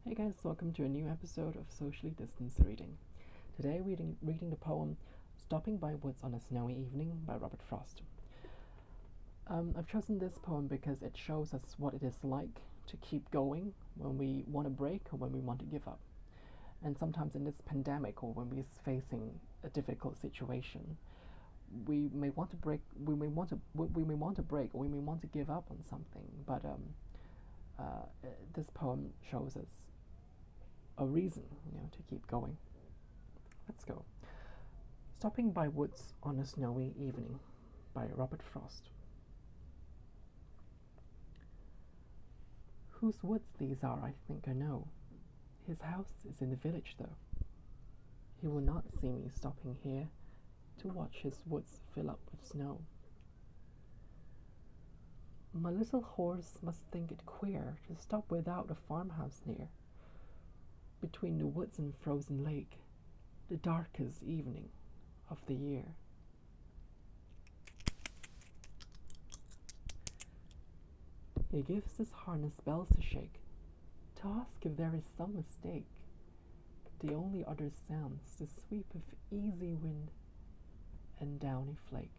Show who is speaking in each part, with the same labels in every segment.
Speaker 1: Hey guys, welcome to a new episode of Socially Distanced Reading. Today reading the poem Stopping by Woods on a Snowy Evening by Robert Frost. I've chosen this poem because it shows us what it is like to keep going when we want to break or when we want to give up. And sometimes in this pandemic or when we're facing a difficult situation, we may want to break, we may want to break, or we may want to give up on something. But this poem shows us a reason, to keep going. Let's go. Stopping by Woods on a Snowy Evening by Robert Frost. Whose woods these are, I think I know. His house is in the village, though. He will not see me stopping here to watch his woods fill up with snow. My little horse must think it queer to stop without a farmhouse near. Between the woods and frozen lake, the darkest evening of the year. He gives his harness bells a shake to ask if there is some mistake. The only other sounds the sweep of easy wind and downy flake.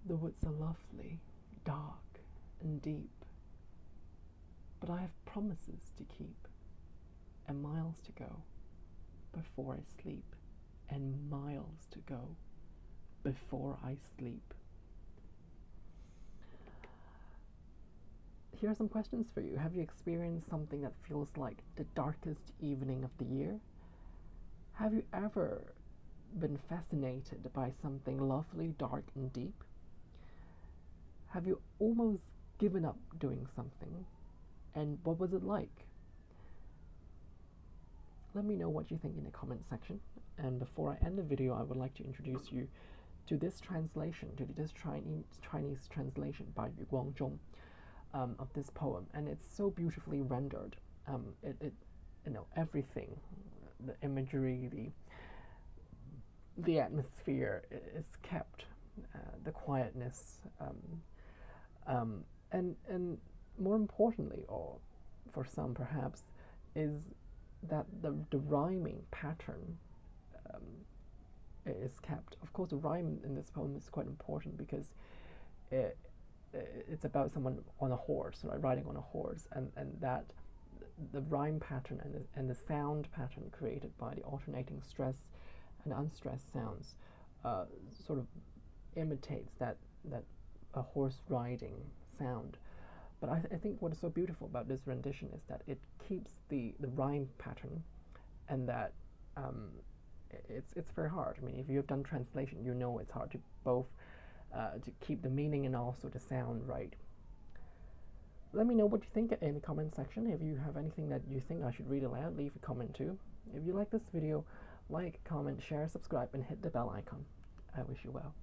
Speaker 1: The woods are lovely, dark and deep, but I have promises to keep, and miles to go before I sleep, and miles to go before I sleep. Here are some questions for you. Have you experienced something that feels like the darkest evening of the year? Have you ever been fascinated by something lovely, dark and deep? Have you almost given up doing something, and what was it like? Let me know what you think in the comment section. And before I end the video, I would like to introduce you to this translation, to this Chinese translation by Yu Guangzhong of this poem, and it's so beautifully rendered. Everything, the imagery, the atmosphere is kept, the quietness. And more importantly, or for some perhaps, is that the rhyming pattern is kept. Of course, the rhyme in this poem is quite important because it's about someone on a horse, right, riding on a horse, and that the rhyme pattern and the sound pattern created by the alternating stress and unstressed sounds sort of imitates that a horse riding sound. But I think what is so beautiful about this rendition is that it keeps the rhyme pattern, and that it's very hard. I mean, if you've done translation, you know it's hard to both to keep the meaning and also the sound right. Let me know what you think in the comment section. If you have anything that you think I should read aloud, leave a comment too. If you like this video, like, comment, share, subscribe, and hit the bell icon. I wish you well.